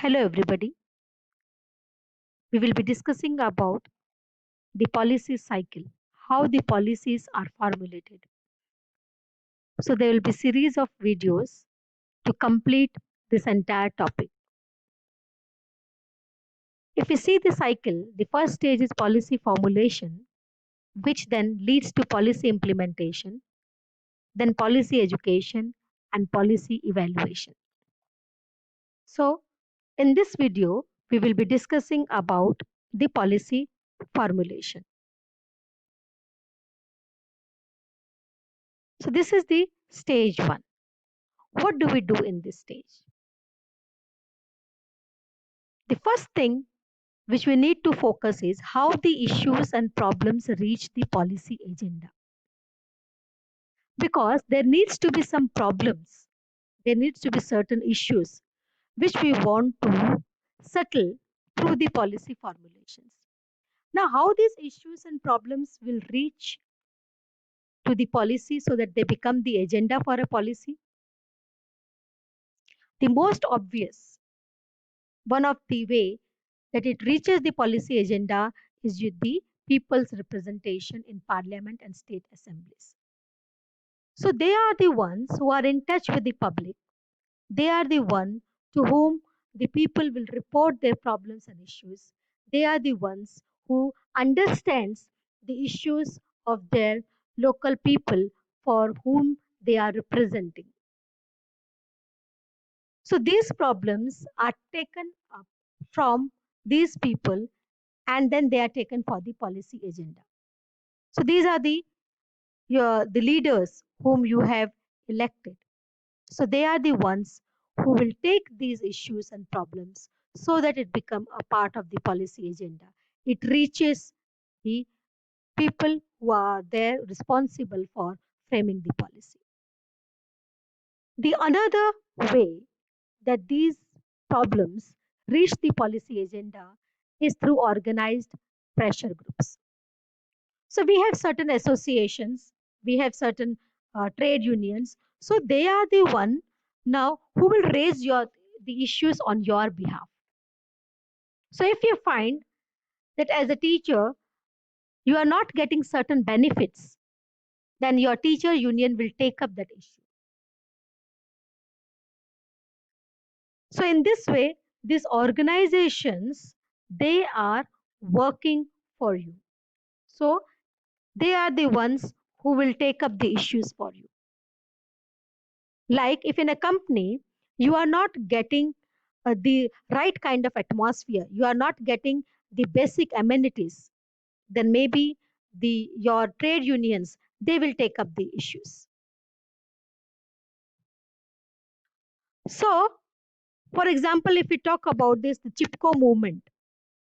Hello everybody. We will be discussing about the policy cycle, how the policies are formulated. So there will be series of videos to complete this entire topic. If we see the cycle, the first stage is policy formulation, which then leads to policy implementation, then policy education and policy evaluation. So in this video, we will be discussing about the policy formulation. So this is the stage one. What do we do in this stage? The first thing which we need to focus is how the issues and problems reach the policy agenda. Because there needs to be some problems, there needs to be certain issues which we want to settle through the policy formulations. Now, how these issues and problems will reach to the policy so that they become the agenda for a policy? The most obvious one of the way that it reaches the policy agenda is with the people's representation in parliament and state assemblies. So they are the ones who are in touch with the public. They are the one to whom the people will report their problems and issues. They are the ones who understands the issues of their local people for whom they are representing. So these problems are taken up from these people and then they are taken for the policy agenda. So these are the leaders whom you have elected. So they are the ones who will take these issues and problems so that it become a part of the policy agenda. It reaches the people who are there responsible for framing the policy. The another way that these problems reach the policy agenda is through organized pressure groups. So we have certain associations, we have certain trade unions. So they are the one now who will raise the issues on your behalf. So if you find that as a teacher you are not getting certain benefits, then your teacher union will take up that issue. So in this way, these organizations, they are working for you. So they are the ones who will take up the issues for you. Like if in a company you are not getting the right kind of atmosphere, you are not getting the basic amenities, then maybe your trade unions, they will take up the issues. So for example, if we talk about this, the Chipko movement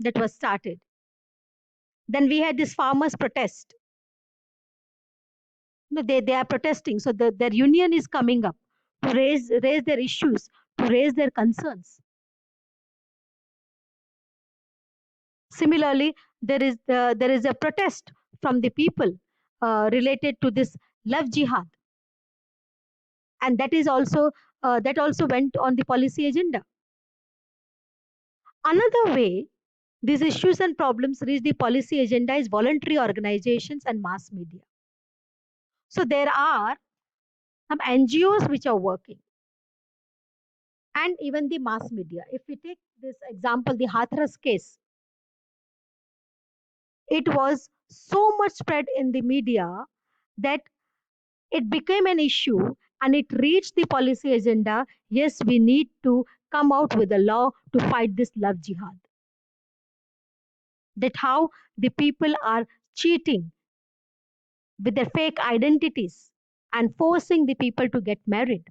that was started, then we had this farmers protest. No, they are protesting, so their union is coming up to raise their issues, to raise their concerns. Similarly, there is a protest from the people related to this love jihad, and that also went on the policy agenda. Another way these issues and problems reach the policy agenda is voluntary organizations and mass media. So there are some NGOs which are working, and even the mass media. If we take this example, the Hathras case, it was so much spread in the media that it became an issue and it reached the policy agenda. Yes, we need to come out with a law to fight this love jihad. That how the people are cheating with their fake identities and forcing the people to get married.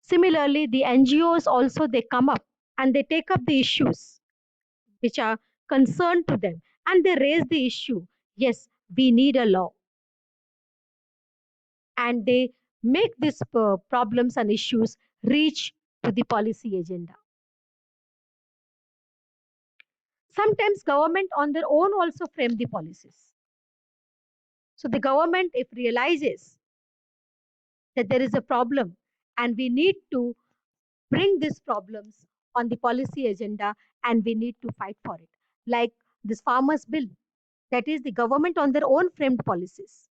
Similarly, the NGOs also they come up and they take up the issues which are concerned to them and they raise the issue. Yes, we need a law, and they make these problems and issues reach to the policy agenda. Sometimes government on their own also frame the policies. So the government, if realizes that there is a problem and we need to bring these problems on the policy agenda, and we need to fight for it. Like this farmers bill, that is the government on their own framed policies.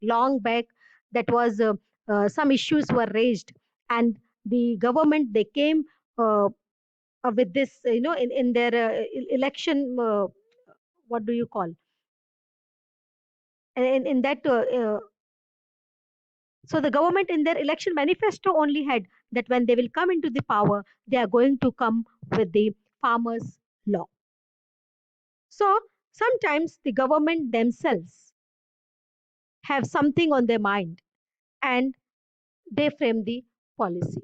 Long back, that was some issues were raised, and the government they came with this, in their election. What do you call? In that So the government in their election manifesto only had that when they will come into the power, they are going to come with the farmers' law. So sometimes the government themselves have something on their mind and they frame the policy.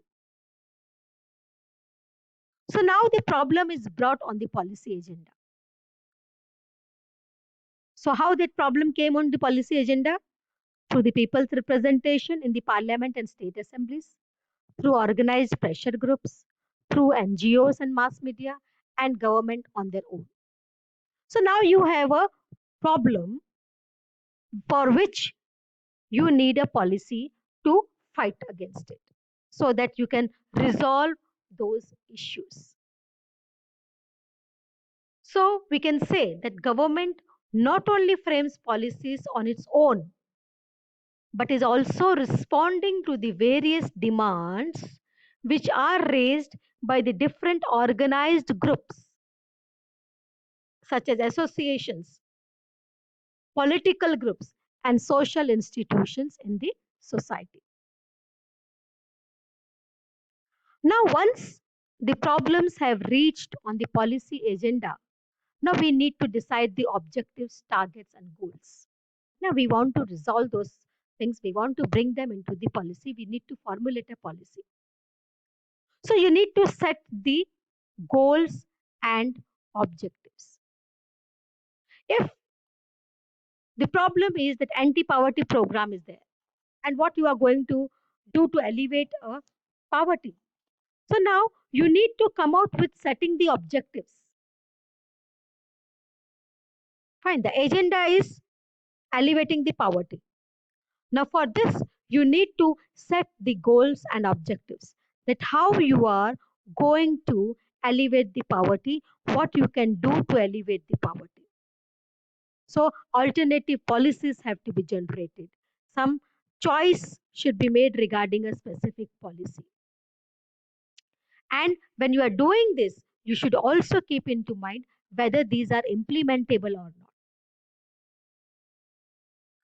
So now the problem is brought on the policy agenda. So how that problem came on the policy agenda? Through the people's representation in the parliament and state assemblies, through organized pressure groups, through NGOs and mass media, and government on their own. So now you have a problem for which you need a policy to fight against it so that you can resolve those issues. So we can say that government not only frames policies on its own, but is also responding to the various demands which are raised by the different organized groups such as associations, political groups, and social institutions in the society. Now, once the problems have reached on the policy agenda, now we need to decide the objectives, targets, and goals. Now, we want to resolve those things, we want to bring them into the policy, we need to formulate a policy. So, you need to set the goals and objectives. If the problem is that anti-poverty program is there, and what you are going to do to alleviate poverty. So now you need to come out with setting the objectives. Fine, the agenda is alleviating the poverty. Now for this, you need to set the goals and objectives, that how you are going to alleviate the poverty, what you can do to alleviate the poverty. So alternative policies have to be generated. Some choice should be made regarding a specific policy. And when you are doing this, you should also keep into mind whether these are implementable or not.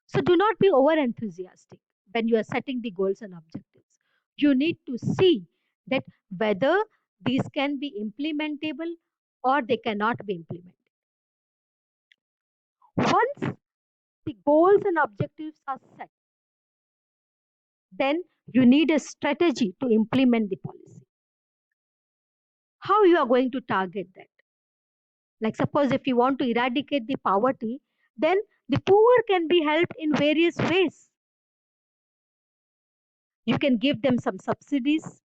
So do not be over enthusiastic when you are setting the goals and objectives. You need to see that whether these can be implementable or they cannot be implemented. Once the goals and objectives are set, then you need a strategy to implement the policy. How you are going to target that? Like suppose if you want to eradicate the poverty, then the poor can be helped in various ways. You can give them some subsidies.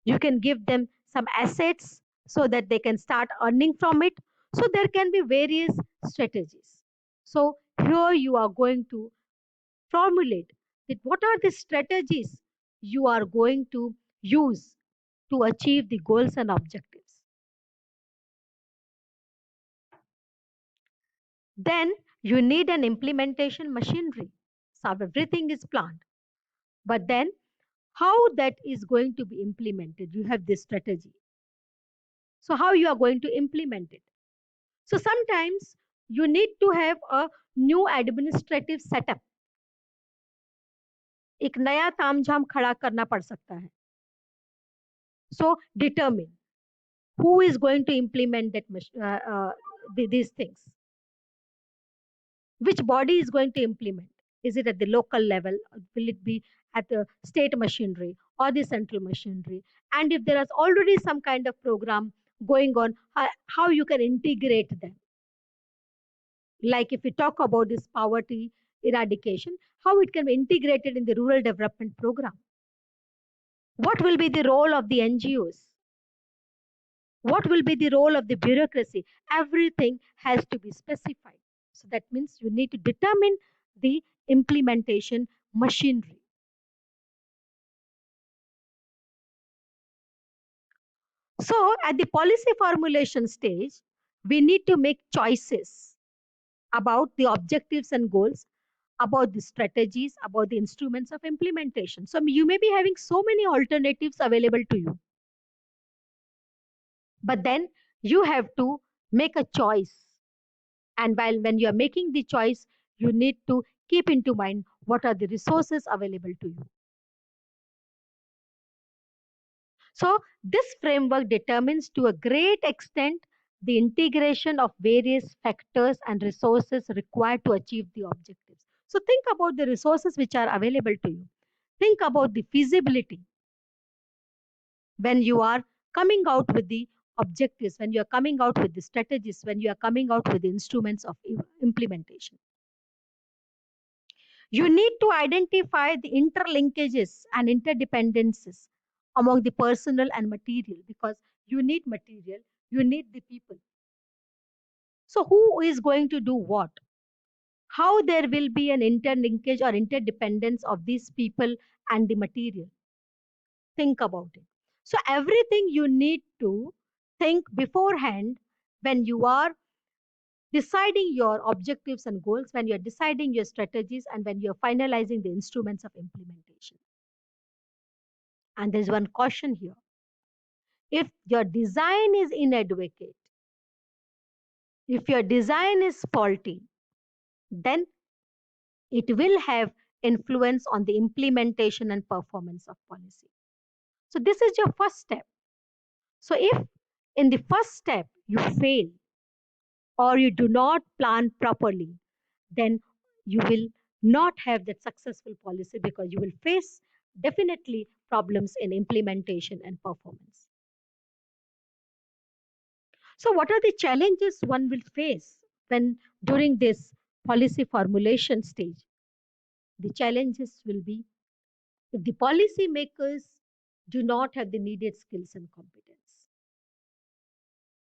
You can give them some assets so that they can start earning from it. So there can be various strategies. So here you are going to formulate that what are the strategies you are going to use to achieve the goals and objectives. Then you need an implementation machinery. So everything is planned. But then how that is going to be implemented? You have this strategy. So how you are going to implement it? So sometimes you need to have a new administrative setup. एक नया तामझाम खड़ा करना पड़ सकता है. So determine who is going to implement that these things. Which body is going to implement? Is it at the local level? Will it be at the state machinery or the central machinery? And if there is already some kind of program going on, how you can integrate them? Like if we talk about this poverty eradication, how it can be integrated in the rural development program? What will be the role of the NGOs? What will be the role of the bureaucracy? Everything has to be specified. So that means you need to determine the implementation machinery. So at the policy formulation stage, we need to make choices about the objectives and goals, about the strategies, about the instruments of implementation. So you may be having so many alternatives available to you, but then you have to make a choice. And when you are making the choice, you need to keep into mind what are the resources available to you. So this framework determines to a great extent the integration of various factors and resources required to achieve the objectives. So think about the resources which are available to you. Think about the feasibility when you are coming out with the objectives, when you are coming out with the strategies, when you are coming out with the instruments of implementation. You need to identify the interlinkages and interdependencies among the personal and material, because you need material, you need the people. So who is going to do what? How there will be an interlinkage or interdependence of these people and the material? Think about it. So everything you need to think beforehand when you are deciding your objectives and goals, when you're deciding your strategies, and when you're finalizing the instruments of implementation. And there's one caution here. If your design is inadequate, if your design is faulty, then it will have influence on the implementation and performance of policy. So this is your first step. So if in the first step you fail or you do not plan properly, then you will not have that successful policy, because you will face definitely problems in implementation and performance. So what are the challenges one will face when during this policy formulation stage? The challenges will be if the policy makers do not have the needed skills and competence.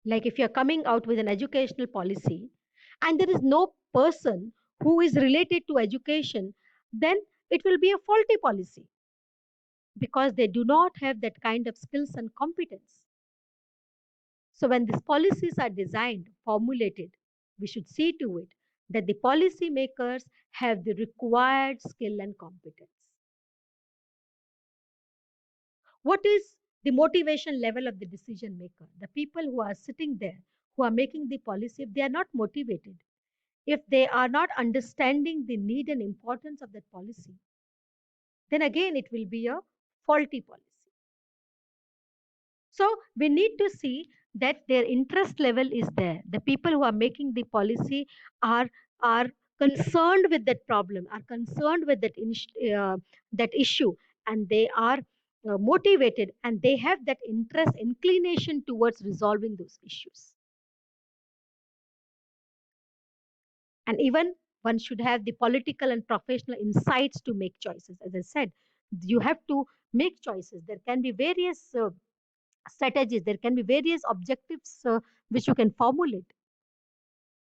Like if you're coming out with an educational policy and there is no person who is related to education, then it will be a faulty policy because they do not have that kind of skills and competence. So when these policies are designed, formulated, we should see to it that the policy makers have the required skill and competence. What is the motivation level of the decision maker? The people who are sitting there, who are making the policy, if they are not motivated, if they are not understanding the need and importance of that policy, then again it will be a faulty policy. So we need to see that their interest level is there. The people who are making the policy are concerned with that problem, are concerned with that issue, and they are motivated, and they have that interest, inclination towards resolving those issues. And even one should have the political and professional insights to make choices. As I said, you have to make choices. There can be various strategies, there can be various objectives which you can formulate,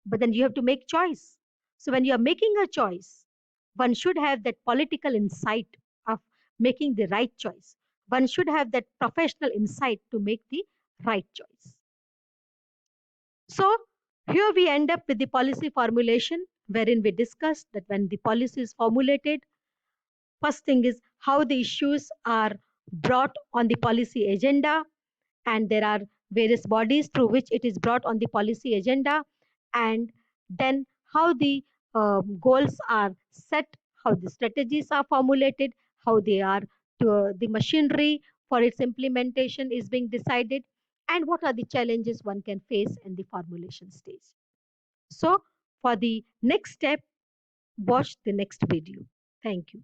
but then you have to make choice. So when you are making a choice, one should have that political insight of making the right choice. One should have that professional insight to make the right choice. So here we end up with the policy formulation, wherein we discussed that when the policy is formulated, first thing is how the issues are brought on the policy agenda, and there are various bodies through which it is brought on the policy agenda, and then how the goals are set, how the strategies are formulated, how they are the machinery for its implementation is being decided, and what are the challenges one can face in the formulation stage. So for the next step, watch the next video. Thank you.